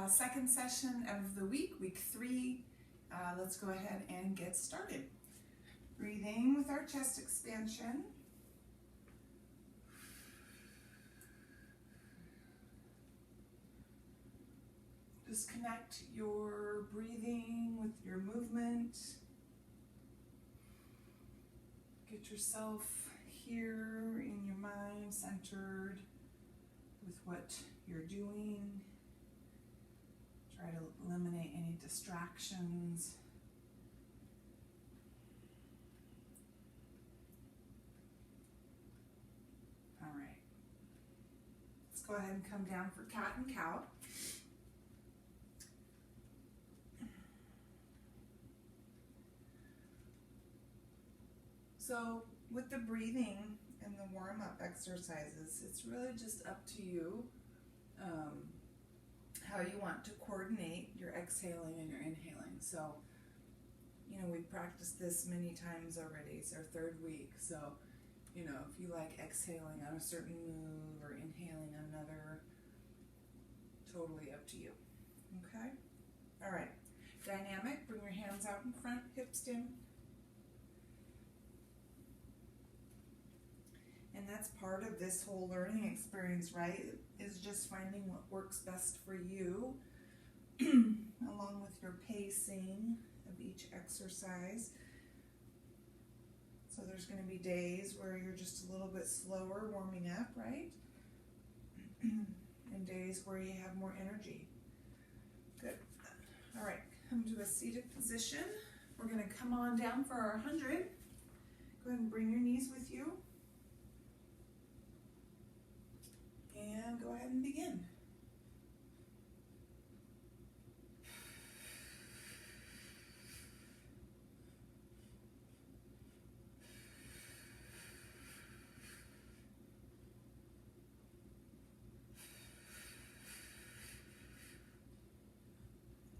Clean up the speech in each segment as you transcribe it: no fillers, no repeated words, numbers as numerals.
Second session of the week, week 3. Let's go ahead and get started. Breathing with our chest expansion. Just connect your breathing with your movement. Get yourself here in your mind, centered with what you're doing. Try to eliminate any distractions. All right. Let's go ahead and come down for cat and cow. So with the breathing and the warm-up exercises, it's really just up to you how you want to coordinate your exhaling and your inhaling. So, we've practiced this many times already. It's our 3rd week. So, if you like exhaling on a certain move or inhaling on another, totally up to you. Okay? All right. Dynamic, bring your hands out in front, hips in. And that's part of this whole learning experience, right? Is just finding what works best for you, along with your pacing of each exercise. So there's going to be days where you're just a little bit slower warming up, right? And days where you have more energy. Good. All right, come to a seated position. We're going to come on down for our 100. Go ahead and bring your knees with you. And go ahead and begin.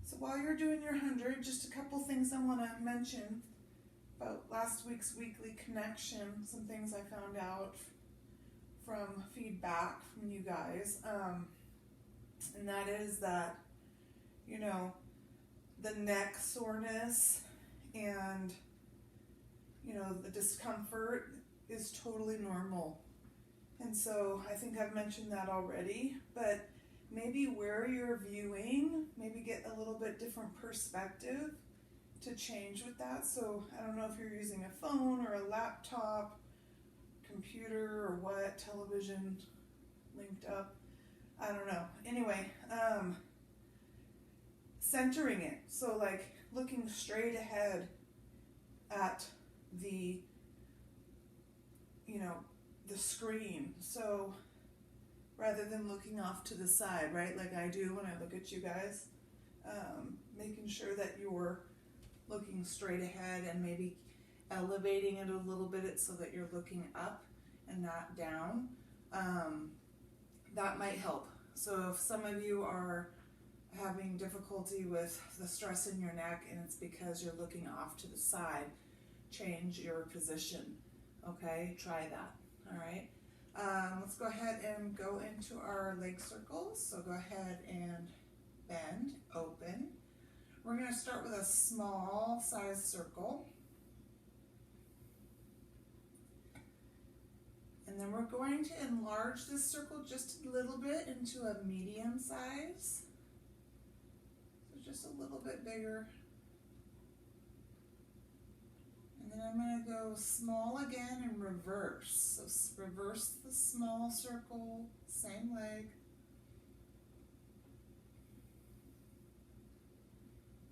So while you're doing your 100, just a couple things I want to mention about last week's weekly connection, some things I found out from feedback from you guys, and that is that, the neck soreness and, the discomfort is totally normal. And so I think I've mentioned that already, but maybe where you're viewing, maybe get a little bit different perspective to change with that. So I don't know if you're using a phone or a laptop, computer or what, television linked up, I don't know. Anyway, centering it. So like looking straight ahead at the, the screen. So rather than looking off to the side, right, like I do when I look at you guys, making sure that you're looking straight ahead and maybe elevating it a little bit so that you're looking up and not down. That might help. So if some of you are having difficulty with the stress in your neck and it's because you're looking off to the side, change your position. Okay, try that. All right. Let's go ahead and go into our leg circles. So go ahead and bend, open. We're going to start with a small size circle. And then we're going to enlarge this circle just a little bit into a medium size. So just a little bit bigger. And then I'm going to go small again and reverse. So reverse the small circle, same leg.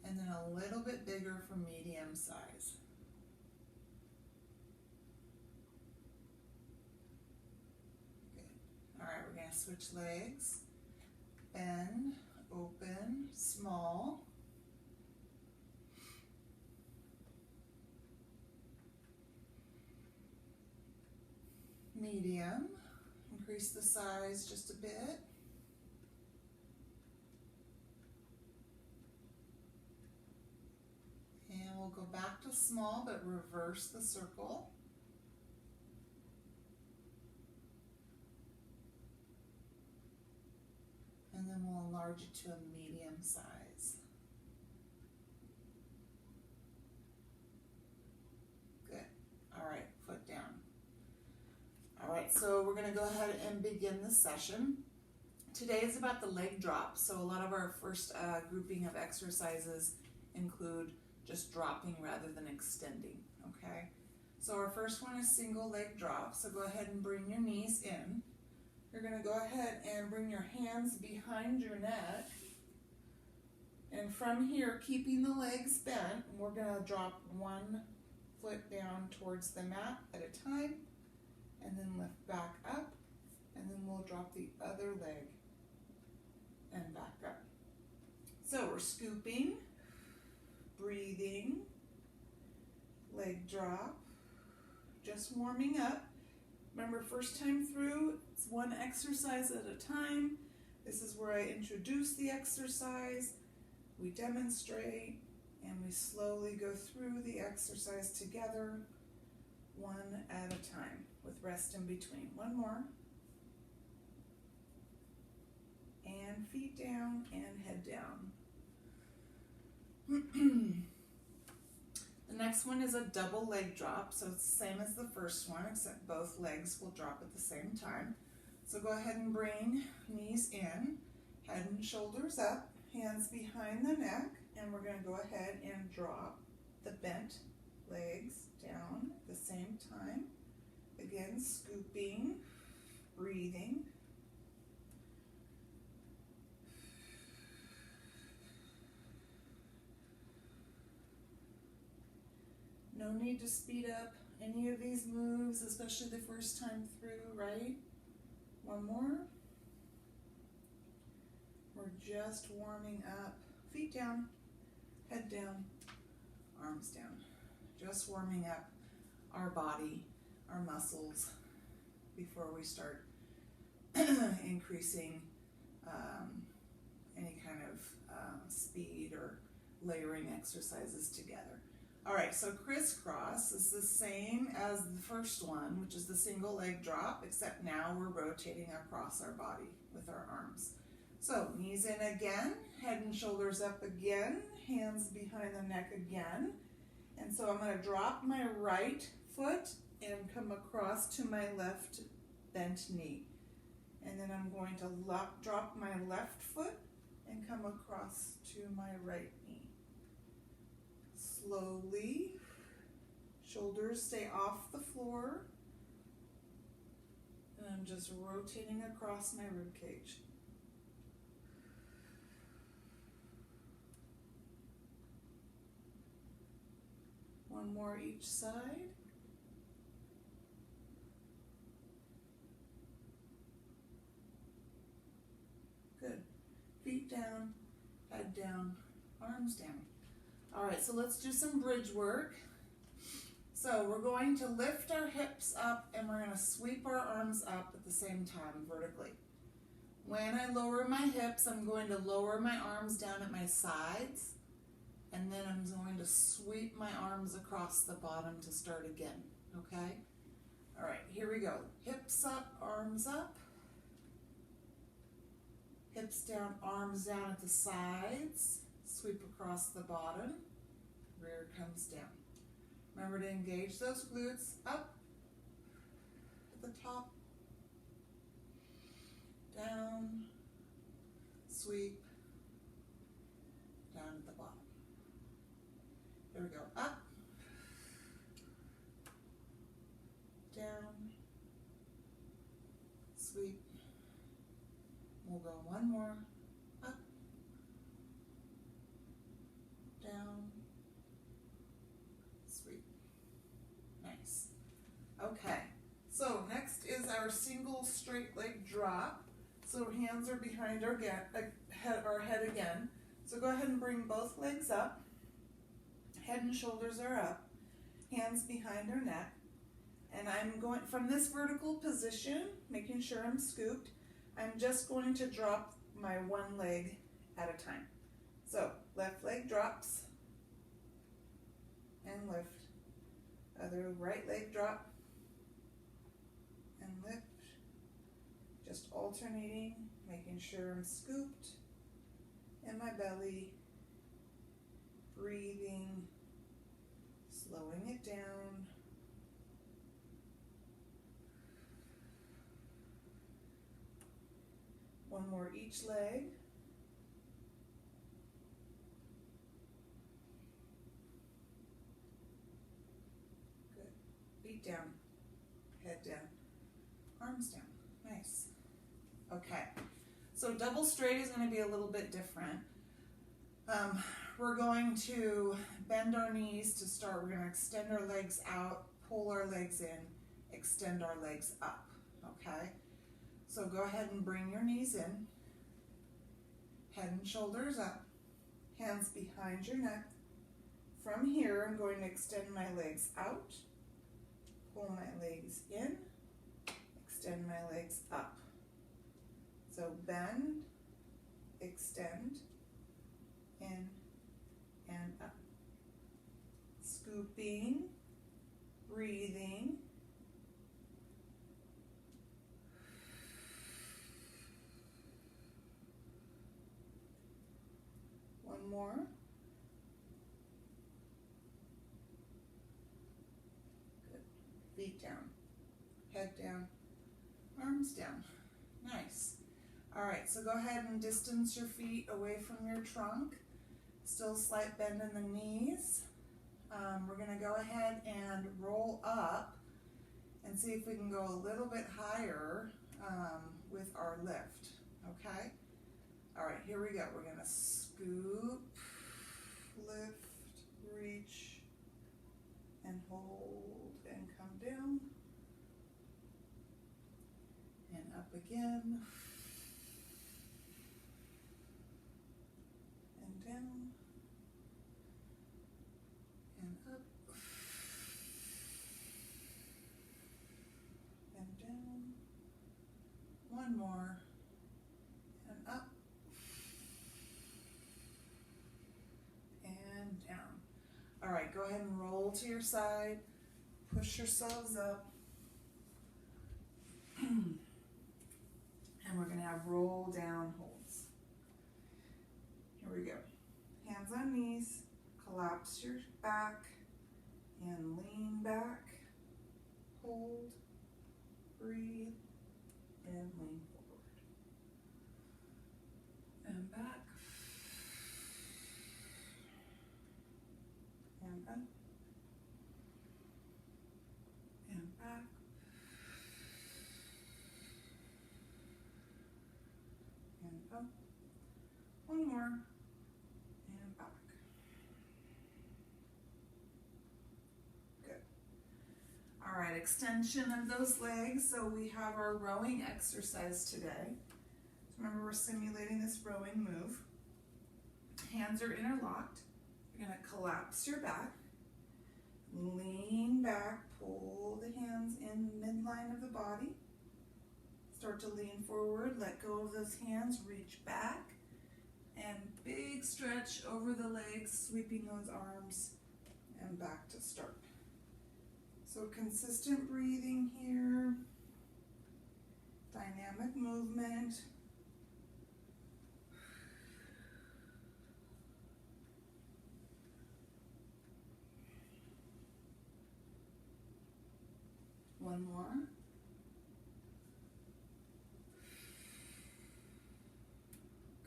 And then a little bit bigger for medium size. All right, we're going to switch legs. Bend, open, small. Medium. Increase the size just a bit. And we'll go back to small, but reverse the circle. And then we'll enlarge large to a medium size. Good. All right, foot down. All right, so we're going to go ahead and begin the session. Today is about the leg drop. So a lot of our first grouping of exercises include just dropping rather than extending, okay? So our first one is single leg drop. So go ahead and bring your knees in. You're going to go ahead and bring your hands behind your neck. And from here, keeping the legs bent, we're going to drop one foot down towards the mat at a time, and then lift back up, and then we'll drop the other leg and back up. So we're scooping, breathing, leg drop, just warming up. Remember, first time through, it's one exercise at a time. This is where I introduce the exercise, we demonstrate, and we slowly go through the exercise together, one at a time, with rest in between. One more. And feet down and head down. The next one is a double leg drop. So it's the same as the first one, except both legs will drop at the same time. So go ahead and bring knees in, head and shoulders up, hands behind the neck, and we're going to go ahead and drop the bent legs down at the same time. Again, scooping, breathing. No need to speed up any of these moves, especially the first time through, right? One more. We're just warming up. Feet down, head down, arms down. Just warming up our body, our muscles, before we start increasing any kind of speed or layering exercises together. All right, so crisscross is the same as the first one, which is the single leg drop, except now we're rotating across our body with our arms. So knees in again, head and shoulders up again, hands behind the neck again. And so I'm going to drop my right foot and come across to my left bent knee. And then I'm going to drop my left foot and come across to my right knee. Slowly, shoulders stay off the floor, and I'm just rotating across my rib cage. One more each side. Good. Feet down, head down, arms down. All right, so let's do some bridge work. So we're going to lift our hips up and we're going to sweep our arms up at the same time vertically. When I lower my hips, I'm going to lower my arms down at my sides, and then I'm going to sweep my arms across the bottom to start again, okay? All right, here we go. Hips up, arms up. Hips down, arms down at the sides. Sweep across the bottom, rear comes down. Remember to engage those glutes up at the top, down, sweep, down at the bottom. Here we go, up, down, sweep. We'll go one more, up, down, sweep. Nice. Okay, so next is our single straight leg drop. So hands are behind our head again. So go ahead and bring both legs up. Head and shoulders are up. Hands behind our neck. And I'm going from this vertical position, making sure I'm scooped. I'm just going to drop my one leg at a time. So left leg drops and lift. Other right leg drop and lift. Just alternating, making sure I'm scooped in my belly, breathing, slowing it down. One more each leg. Good. Feet down, head down, arms down. Nice. Okay, so double straight is going to be a little bit different. We're going to bend our knees to start. We're going to extend our legs out, pull our legs in, extend our legs up, okay? So go ahead and bring your knees in, head and shoulders up, hands behind your neck. From here, I'm going to extend my legs out, pull my legs in, extend my legs up. So bend, extend, in, and up. Scooping, breathing. One more. Good. Feet down, head down, arms down. Nice. All right, so go ahead and distance your feet away from your trunk. Still slight bend in the knees. We're going to go ahead and roll up and see if we can go a little bit higher with our lift, okay? All right, here we go. We're going to scoop, lift, reach, and hold, and come down, and up again, and down, and up, and down. One more, and up, and down. All right, go ahead and roll to your side, push yourselves up, and we're going to have roll down holds. Here we go. Hands on knees, collapse your back, and lean back, hold, breathe, and lean forward. And back, and up, and back, and up. One more, and back. Good. All right, extension of those legs. So we have our rowing exercise today. Remember, we're simulating this rowing move. Hands are interlocked. You're going to collapse your back, lean back, pull the hands in midline of the body. Start to lean forward, let go of those hands, reach back, and big stretch over the legs, sweeping those arms, and back to start. So consistent breathing here, dynamic movement. One more.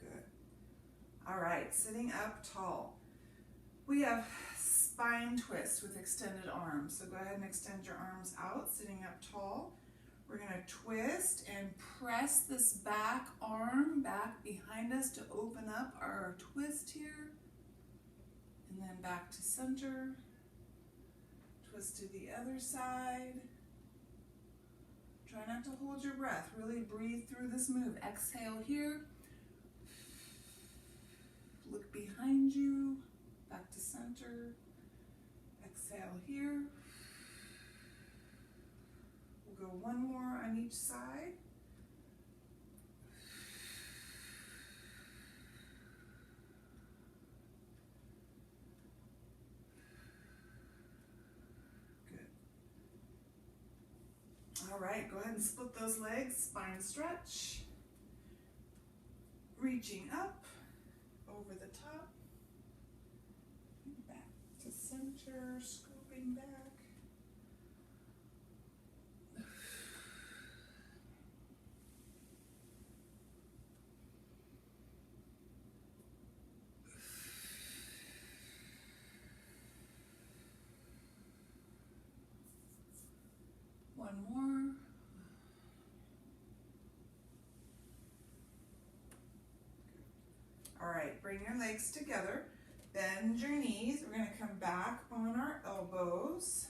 Good. All right, sitting up tall. We have spine twist with extended arms. So go ahead and extend your arms out, sitting up tall. We're going to twist and press this back arm back behind us to open up our twist here. And then back to center. Twist to the other side. Try not to hold your breath. Really breathe through this move. Exhale here. Look behind you. Back to center. Exhale here. We'll go one more on each side. All right, go ahead and split those legs, spine stretch. Reaching up, over the top, back to center, scooping back. One more. All right, bring your legs together, bend your knees. We're going to come back on our elbows.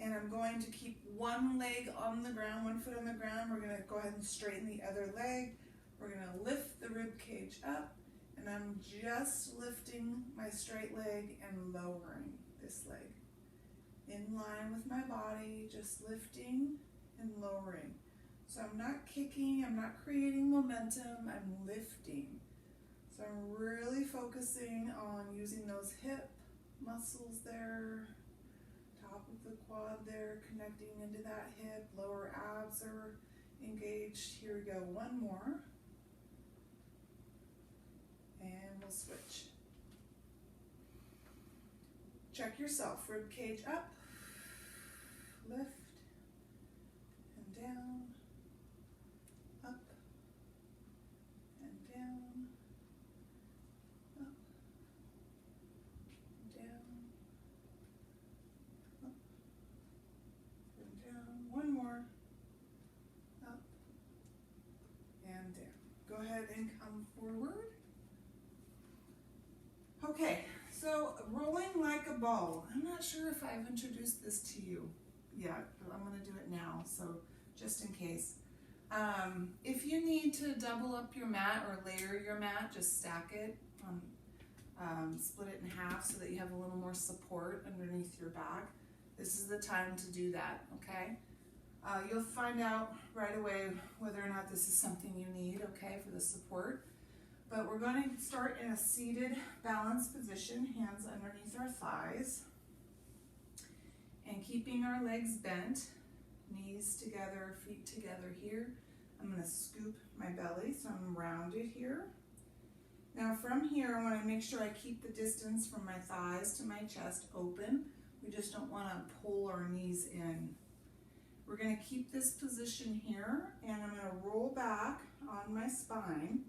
And I'm going to keep one leg on the ground, one foot on the ground. We're going to go ahead and straighten the other leg. We're going to lift the rib cage up, and I'm just lifting my straight leg and lowering this leg. In line with my body, just lifting and lowering. So I'm not kicking, I'm not creating momentum, I'm lifting. So I'm really focusing on using those hip muscles there, top of the quad there, connecting into that hip, lower abs are engaged. Here we go, one more. And we'll switch. Check yourself, rib cage up, lift, and down, up, and down, up, down, up, and down. One more, up, and down. Go ahead and come forward. Okay, so rolling like a ball. I'm not sure if I've introduced this to you yet, but I'm going to do it now, so just in case. If you need to double up your mat or layer your mat, just stack it, split it in half so that you have a little more support underneath your back. This is the time to do that, okay? You'll find out right away whether or not this is something you need, okay, for the support. But we're going to start in a seated balanced position, hands underneath our thighs, and keeping our legs bent, knees together, feet together here. I'm going to scoop my belly so I'm rounded here. Now from here, I want to make sure I keep the distance from my thighs to my chest open. We just don't want to pull our knees in. We're going to keep this position here, and I'm going to roll back on my spine.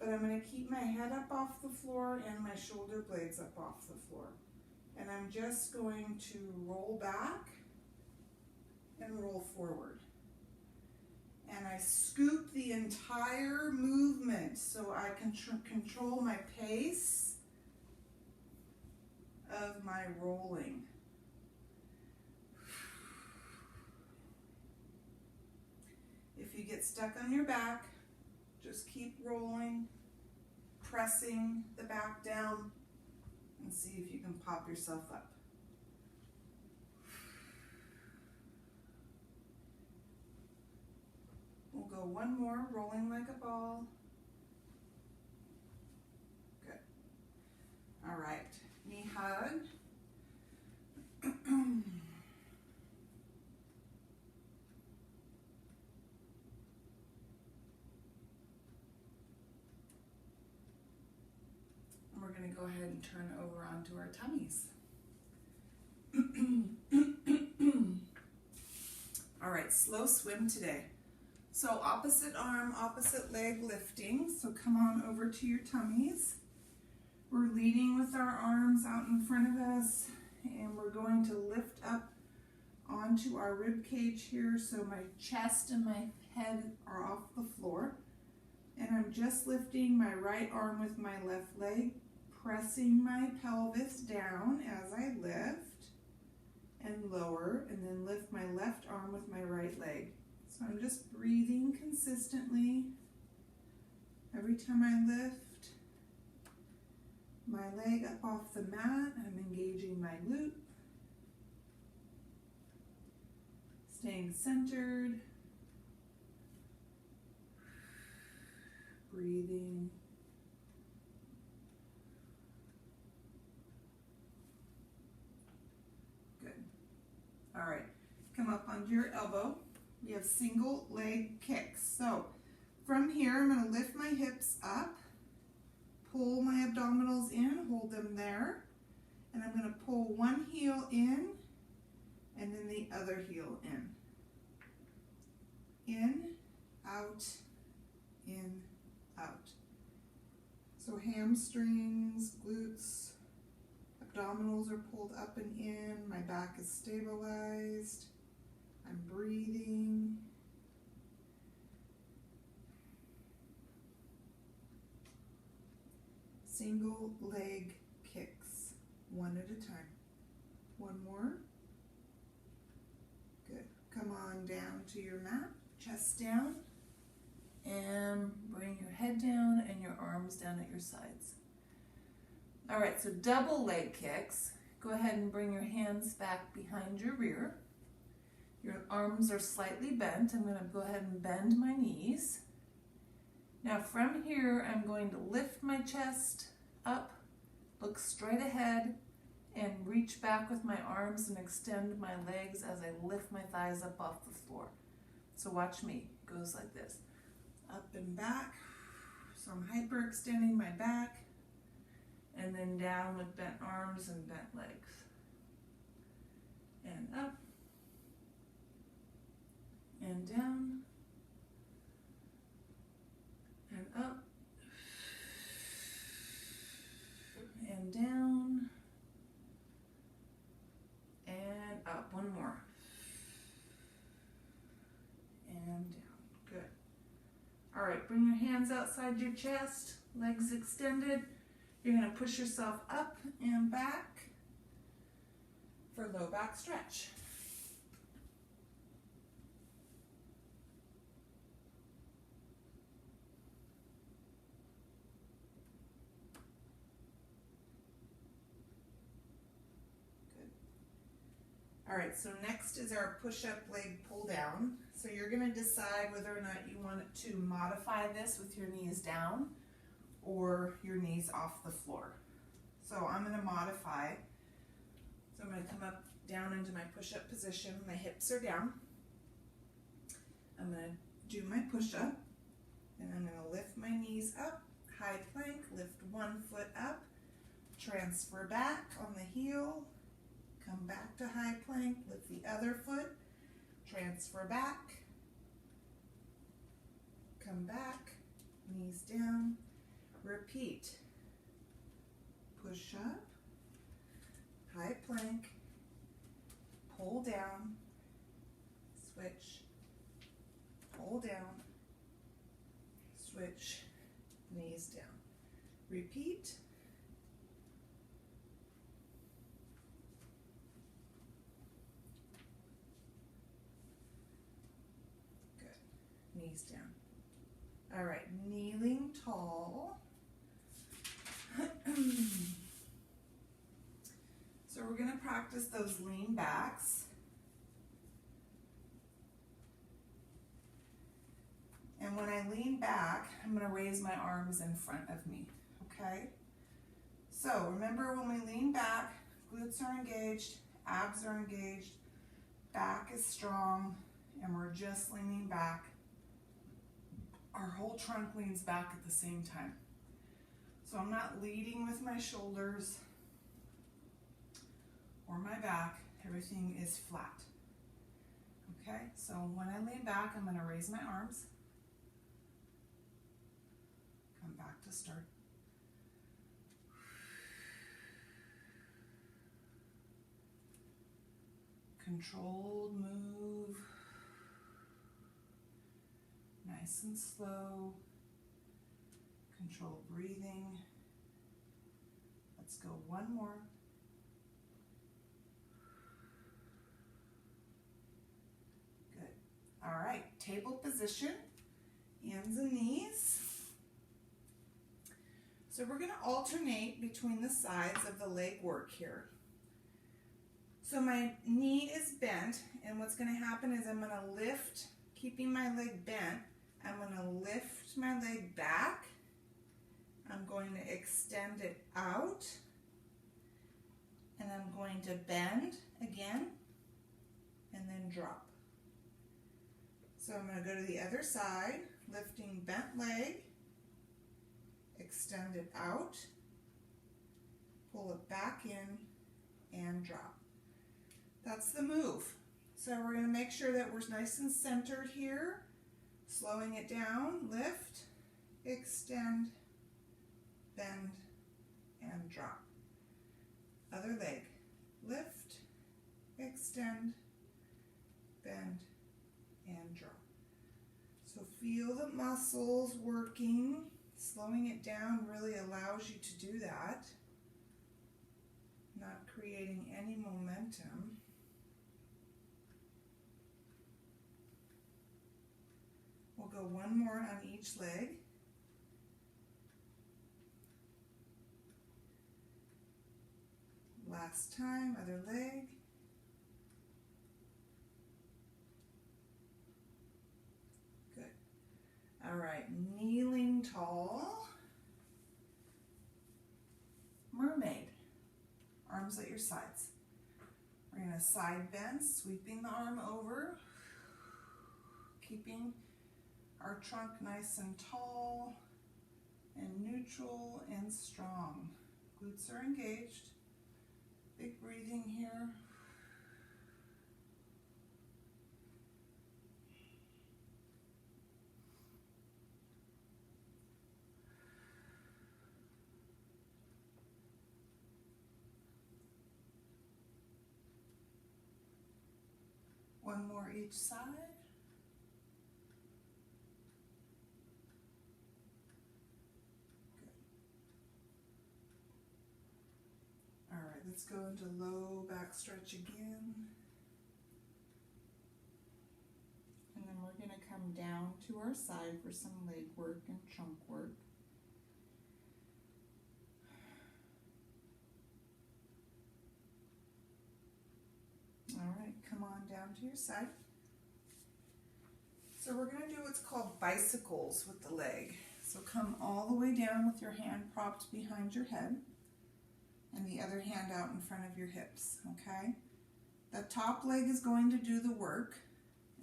But I'm going to keep my head up off the floor and my shoulder blades up off the floor. And I'm just going to roll back and roll forward. And I scoop the entire movement so I can control my pace of my rolling. If you get stuck on your back, just keep rolling, pressing the back down, and see if you can pop yourself up. We'll go one more, rolling like a ball. Good. All right, knee hug. We're going to go ahead and turn over onto our tummies. All right, slow swim today. So opposite arm, opposite leg lifting. So come on over to your tummies. We're leading with our arms out in front of us, and we're going to lift up onto our rib cage here. So my chest and my head are off the floor. And I'm just lifting my right arm with my left leg, pressing my pelvis down as I lift and lower, and then lift my left arm with my right leg. So I'm just breathing consistently. Every time I lift my leg up off the mat, I'm engaging my glute, staying centered, breathing. Good. All right, come up onto your elbow. We have single leg kicks. So From here, I'm going to lift my hips up, pull my abdominals in, hold them there, and I'm going to pull one heel in and then the other heel in. In, out, in, out. So hamstrings, glutes, abdominals are pulled up and in, my back is stabilized, I'm breathing. Single leg kicks, one at a time. One more. Good. Come on down to your mat, chest down, and bring your head down and your arms down at your sides. All right, so double leg kicks. Go ahead and bring your hands back behind your rear. Your arms are slightly bent. I'm going to go ahead and bend my knees. Now from here, I'm going to lift my chest up, look straight ahead, and reach back with my arms and extend my legs as I lift my thighs up off the floor. So watch me. It goes like this. Up and back. So I'm hyperextending my back. And then down with bent arms and bent legs. And up. And down. And up. And down. And up. One more. And down. Good. All right, bring your hands outside your chest, legs extended. You're going to push yourself up and back for low back stretch. Good. All right, so next is our push-up leg pull down. So you're going to decide whether or not you want to modify this with your knees down or your knees off the floor. So I'm going to modify. So I'm going to come up down into my push-up position. My hips are down. I'm going to do my push-up, and I'm going to lift my knees up, high plank, lift one foot up, transfer back on the heel, come back to high plank, lift the other foot, transfer back, come back, knees down, repeat. Push up, high plank, pull down, switch, pull down, switch, knees down. Repeat. Good. Knees down. All right, kneeling tall. So we're going to practice those lean backs. And when I lean back, I'm going to raise my arms in front of me, okay? So remember, when we lean back, glutes are engaged, abs are engaged, back is strong, and we're just leaning back. Our whole trunk leans back at the same time. So I'm not leading with my shoulders or my back. Everything is flat. Okay, so when I lean back, I'm going to raise my arms. Come back to start. Controlled move. Nice and slow. Controlled breathing. Let's go one more. Good. All right, table position, hands and knees. So we're going to alternate between the sides of the leg work here. So my knee is bent, and what's going to happen is I'm going to lift, keeping my leg bent, I'm going to lift my leg back. I'm going to extend it out, and I'm going to bend again, and then drop. So I'm going to go to the other side, lifting bent leg, extend it out, pull it back in, and drop. That's the move. So we're going to make sure that we're nice and centered here, slowing it down, lift, extend, bend, and drop. Other leg, lift, extend, bend, and drop. So feel the muscles working. Slowing it down really allows you to do that, not creating any momentum. We'll go one more on each leg. Last time, other leg. Good. All right, kneeling tall. Mermaid. Arms at your sides. We're going to side bend, sweeping the arm over, keeping our trunk nice and tall and neutral and strong. Glutes are engaged. Big breathing here. One more each side. Good. All right, let's go into low back stretch again. And then we're going to come down to our side for some leg work and trunk work. All right, come on down to your side. So we're going to do what's called bicycles with the leg. So come all the way down with your hand propped behind your head and the other hand out in front of your hips, okay? The top leg is going to do the work,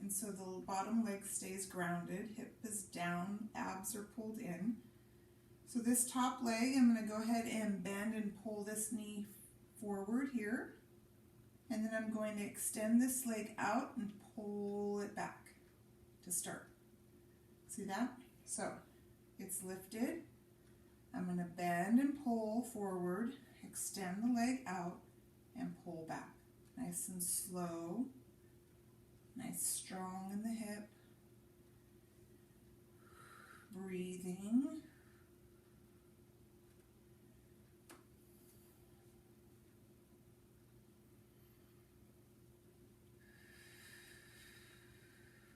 and so the bottom leg stays grounded, hip is down, abs are pulled in. So this top leg, I'm going to go ahead and bend and pull this knee forward here. And then I'm going to extend this leg out and pull it back to start. See that? So it's lifted. I'm going to bend and pull forward, extend the leg out, and pull back. Nice and slow. Nice, strong in the hip. Breathing.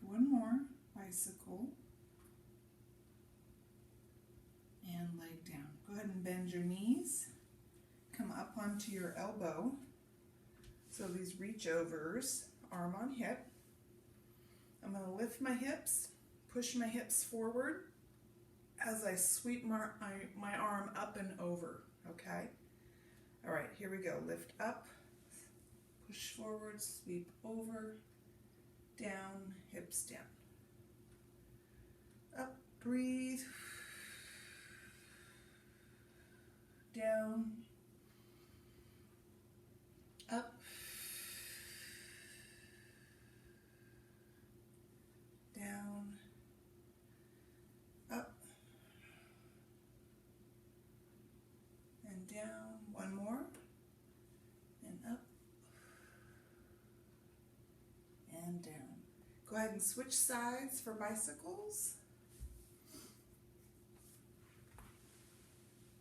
One more, bicycle, and leg down. Go ahead and bend your knees. Come up onto your elbow. So these reach overs, arm on hip. I'm going to lift my hips, push my hips forward as I sweep my arm up and over, okay? All right, here we go. Lift up, push forward, sweep over, down, hips down. Up, breathe. Down. Up. Down. Up. And down. One more. And up. And down. Go ahead and switch sides for bicycles.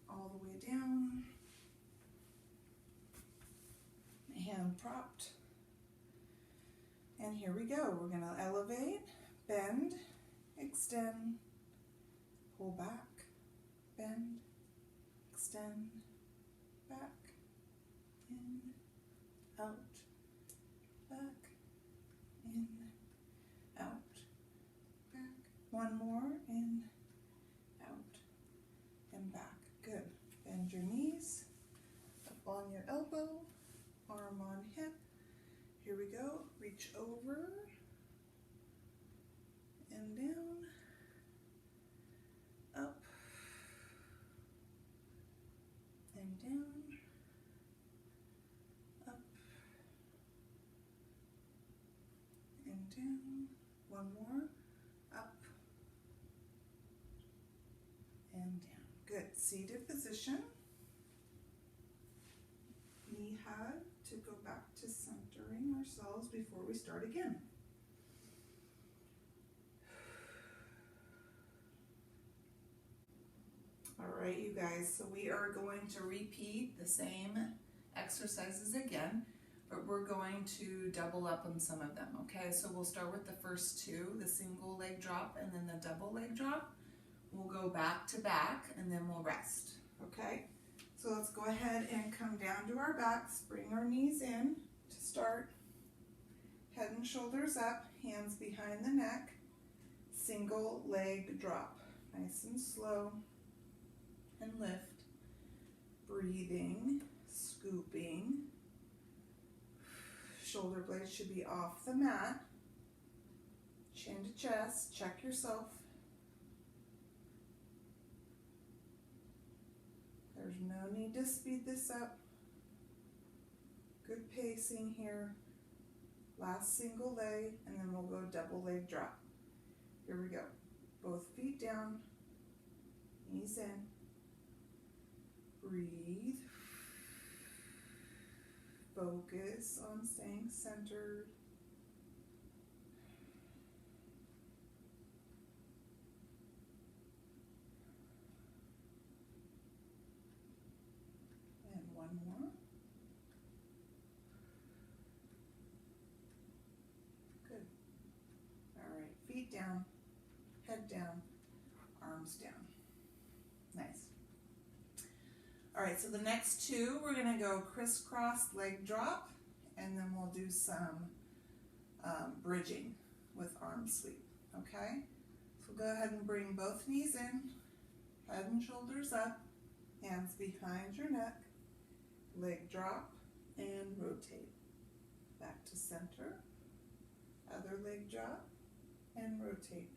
All the way down. Hand propped. And here we go. We're going to elevate, bend, extend, pull back, bend, extend, back, in, out, back, in, out, back. One more, in, out, and back. Good. Bend your knees, up on your elbow, arm on hip. Here we go. Reach over, and down, up and down, up and down. One more, up and down. Good. Seated position. Knee hug to go back to centering ourselves before we start again. All right, you guys, so we are going to repeat the same exercises again, but we're going to double up on some of them, okay? So we'll start with the first two, the single leg drop and then the double leg drop. We'll go back to back and then we'll rest, okay? So let's go ahead and come down to our backs, bring our knees in to start. Head and shoulders up, hands behind the neck, single leg drop. Nice and slow, and lift. Breathing, scooping. Shoulder blades should be off the mat. Chin to chest, check yourself. There's no need to speed this up. Good pacing here. Last single leg, and then we'll go double leg drop. Here we go. Both feet down, knees in. Breathe. Focus on staying centered. And one more. Good. All right, feet down, head down, arms down. Nice. All right, so the next two, we're gonna go crisscross leg drop, and then we'll do some bridging with arm sweep, okay? So go ahead and bring both knees in, head and shoulders up, hands behind your neck, leg drop, and rotate. Back to center, other leg drop, and rotate.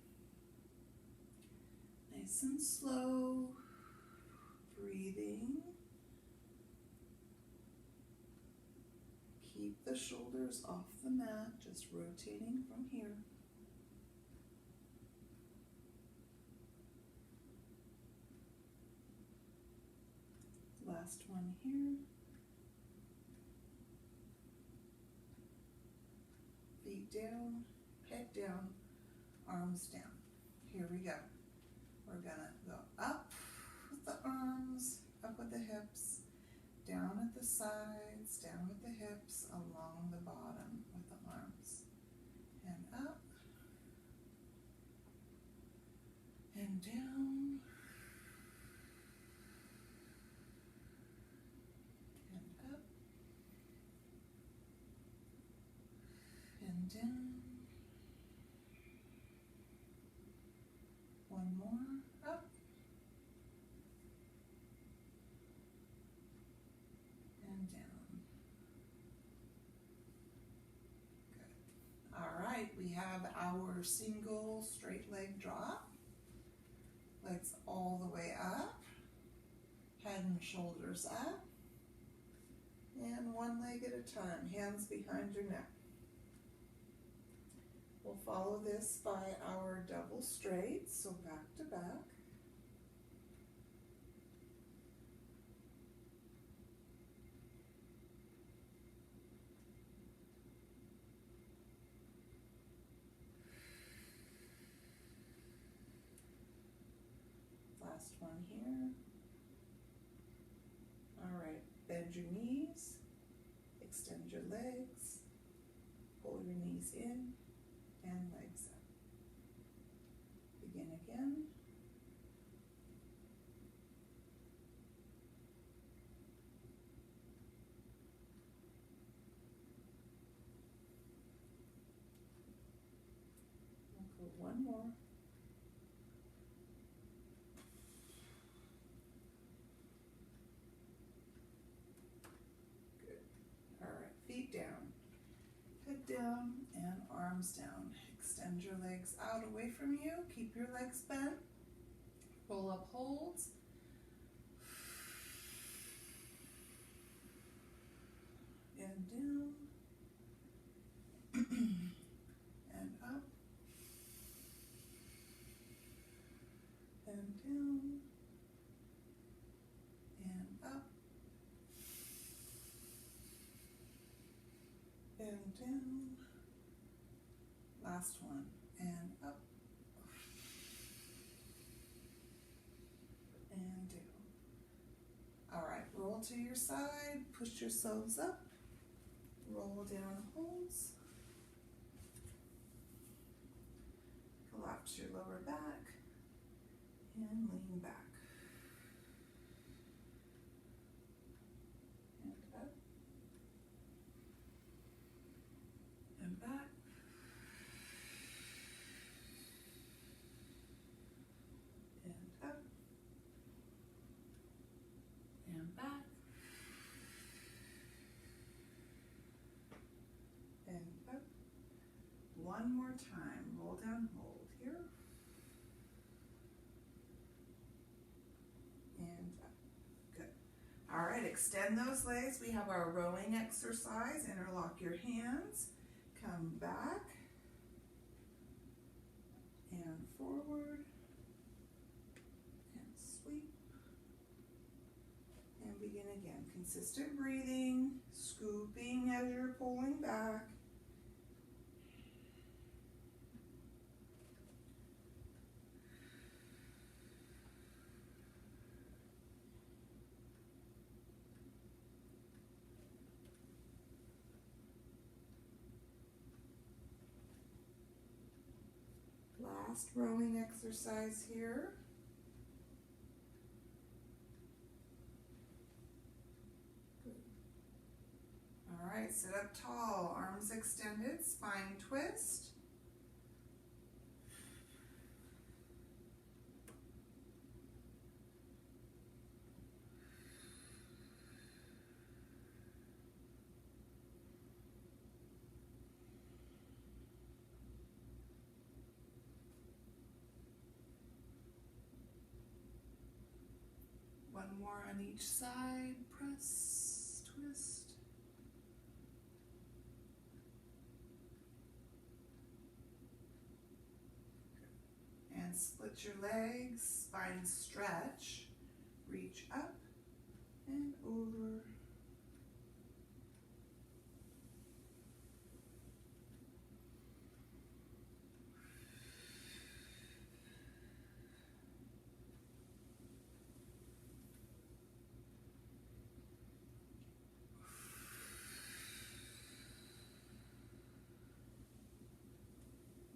Nice and slow. Breathing. Keep the shoulders off the mat, just rotating from here. Last one here. Feet down, head down, arms down. Here we go. We're gonna go up with the arms, up with the hips, down at the sides, down with the hips, along the bottom with the arms, and up, and down, and up, and down. One more, up, and down. Good. All right, we have our single straight leg drop. Legs all the way up, head and shoulders up, and one leg at a time, hands behind your neck. We'll follow this by our double straight, so back to back. Last one here. All right, bend your knees, extend your legs, pull your knees in, and legs up. Begin again. We'll go one more. Good. All right, feet down, head down, and arms down. extend your legs out away from you. Keep your legs bent. Roll up holds. And down. And up. And down. And up. And down. Last one. And up. And down. All right, roll to your side, push yourselves up, roll down holds, collapse your lower back, and lean back. And up, and back, and up, and back, and up. One more time, roll down, hold here, and up. Good. All right, extend those legs. We have our rowing exercise. Interlock your hands, come back, and forward, and sweep, and begin again. Consistent breathing, scooping as you're pulling back. Last rowing exercise here. Good. All right, sit up tall, arms extended, spine twist. One more on each side, press, twist. Good. And split your legs, spine stretch, reach up and over.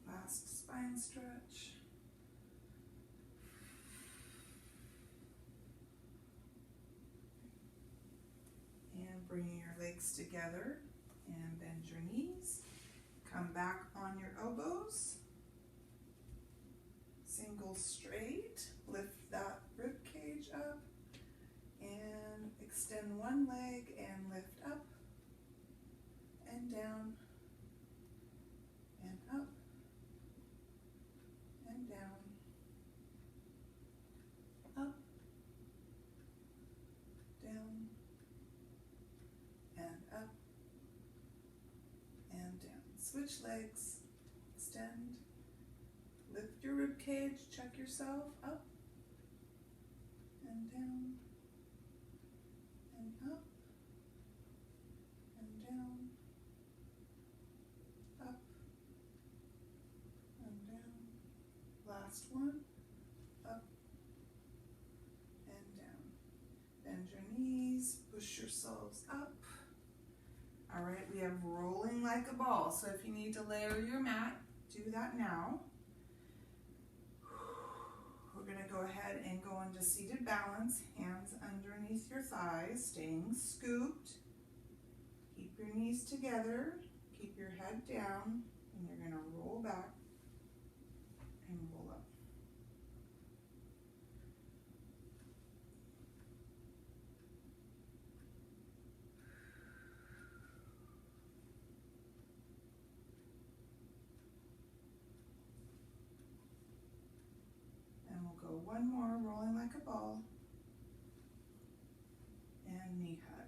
Last spine stretch. And bringing your legs together and bend your knees. Come back on your elbows. Single straight. Lift that rib cage up and extend one leg and lift up and down and up and down, up, down, and up, and down. Switch legs, extend, lift your rib cage, check yourself, up, and down, and up, and down, up, and down. Last one, up and down. Bend your knees, push yourselves up. All right, we have rolling like a ball. So if you need to layer your mat, do that now. We're gonna go ahead and go into seated balance, hands underneath your thighs, staying scooped. Keep your knees together, keep your head down, and you're gonna roll back and roll up. one more, rolling like a ball. And knee hug.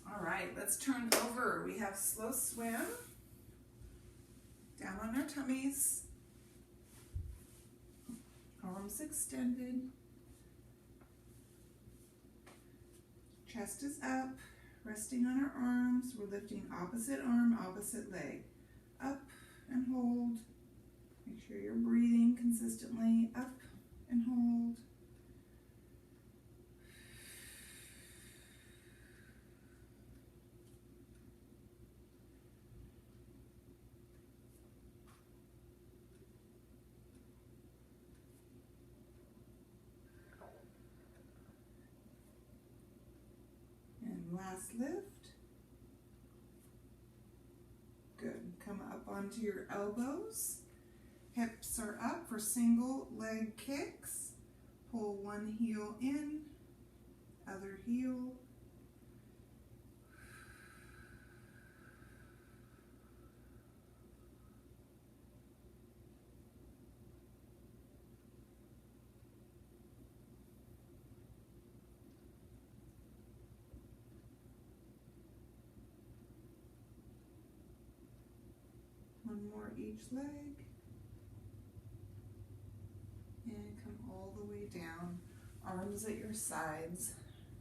All right, let's turn over. We have slow swim. Down on our tummies. Arms extended. Chest is up, resting on our arms. We're lifting opposite arm, opposite leg. Up and hold. Make sure you're breathing consistently. Up and hold. Last lift. Good. Come up onto your elbows. Hips are up for single leg kicks. Pull one heel in, other heel. One more each leg. And come all the way down. Arms at your sides.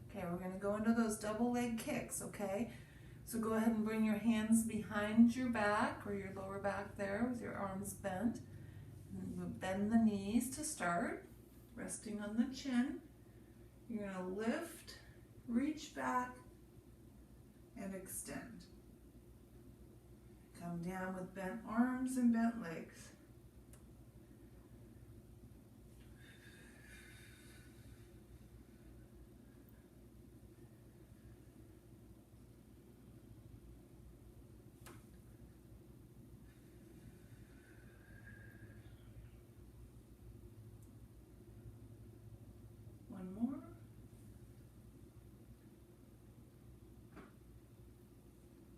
Okay, we're going to go into those double leg kicks, okay? So go ahead and bring your hands behind your back or your lower back there with your arms bent. And we'll bend the knees to start, resting on the chin. You're going to lift, reach back, and extend. Come down with bent arms and bent legs. One more.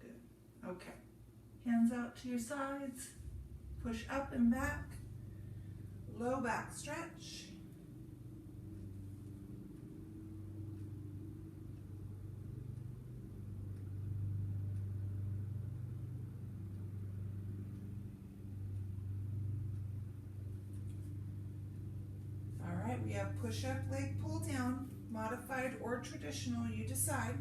Good. Okay. Hands out to your sides. Push up and back. Low back stretch. All right, we have push up, leg pull down, modified or traditional, you decide.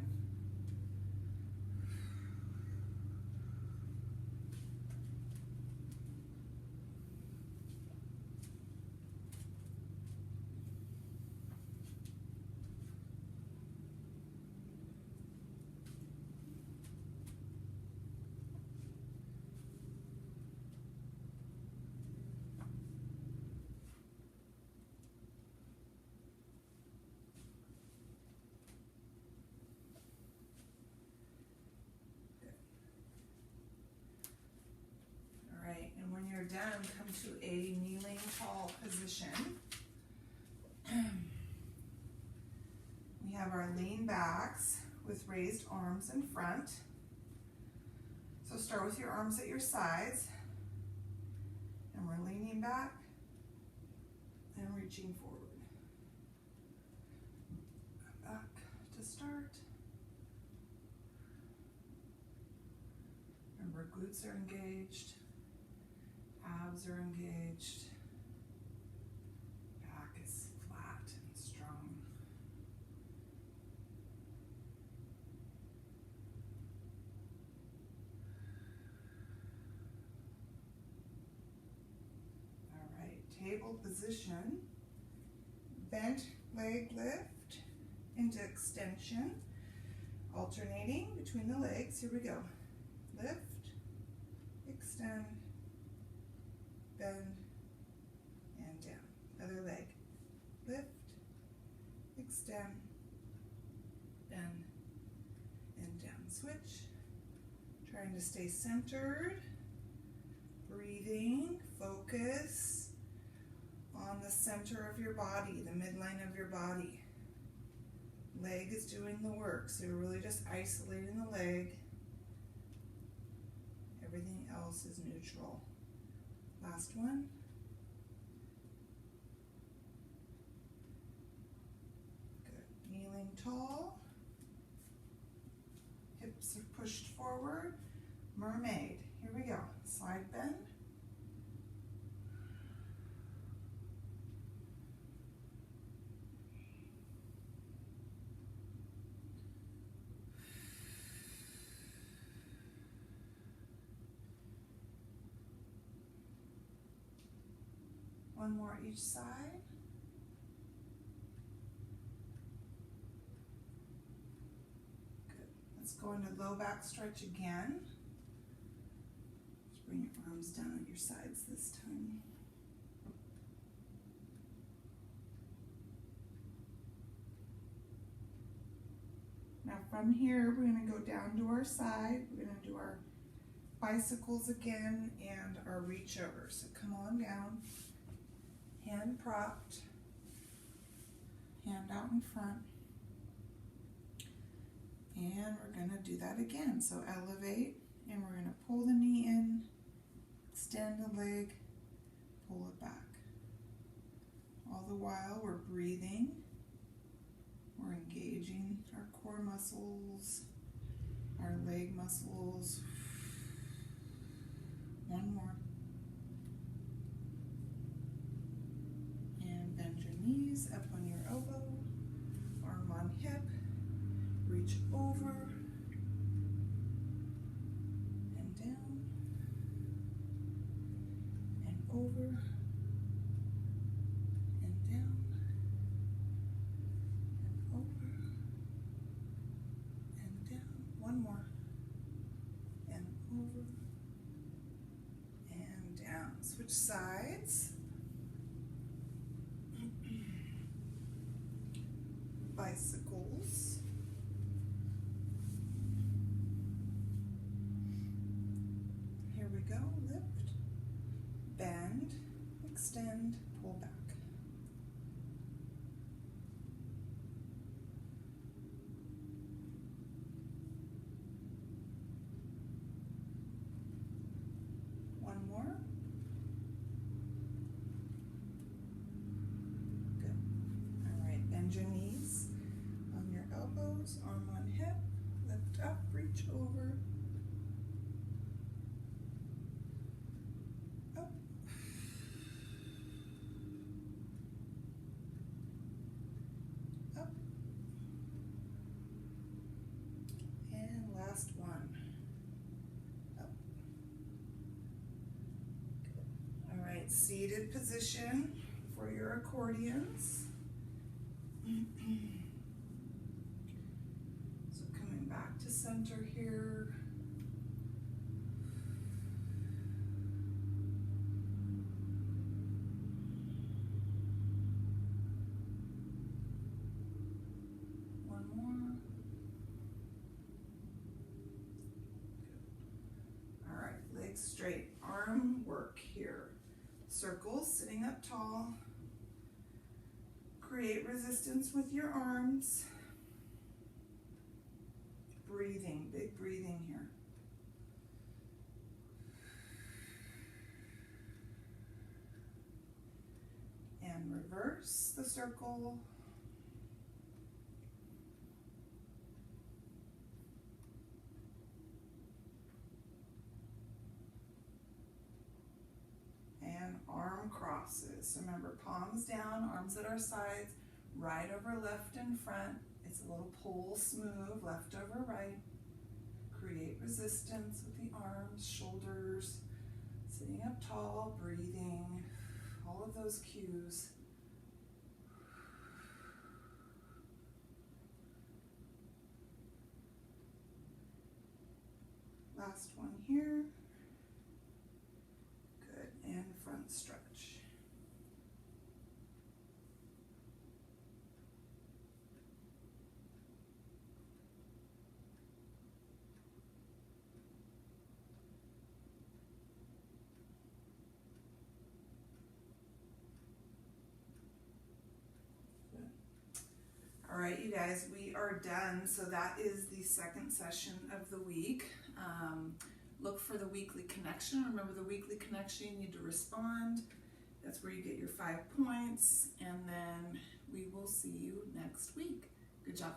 Done, come to a kneeling tall position. We have our lean backs with raised arms in front. So start with your arms at your sides, and we're leaning back and reaching forward. Back to start. Remember, glutes are engaged. Abs are engaged. Back is flat and strong. All right, table position. Bent leg lift into extension. Alternating between the legs. Here we go. Lift, extend, bend, and down. Other leg. Lift, extend, bend, and down. Switch. Trying to stay centered. Breathing. Focus on the center of your body, the midline of your body. Leg is doing the work, so you're really just isolating the leg. Everything else is neutral. Last one. Good. Kneeling tall. Hips are pushed forward. Mermaid. Here we go. Side bend. One more each side. Good. Let's go into low back stretch again. Just bring your arms down at your sides this time. Now from here, we're going to go down to our side. We're going to do our bicycles again and our reach over. So come on down. Hand propped, hand out in front, and we're going to do that again. So elevate, and we're going to pull the knee in, extend the leg, pull it back. All the while we're breathing, we're engaging our core muscles, our leg muscles. One more. Bend your knees up on your elbow, arm on hip, reach over and down and over and down and over and down. One more. And over and down. Switch sides. Bicycles. Here we go. Lift, bend, extend, pull back. One more. Good. All right, bend your knees. Elbows, arm on hip, lift up, reach over, up, up, and last one, up. Good. All right, seated position for your accordions. Back to center here. One more. Good. All right, legs straight. Arm work here. Circles, sitting up tall. Create resistance with your arms. Breathing, big breathing here. And reverse the circle. And arm crosses. So remember, palms down, arms at our sides, right over left in front. It's a little pull, smooth, left over right. Create resistance with the arms, shoulders, sitting up tall, breathing, all of those cues. Last one here. Good, and front stretch. right, you guys, we are done. So that is the second session of the week. Look for the weekly connection. Remember the weekly connection, you need to respond. That's where you get your 5 points. And then we will see you next week. Good job.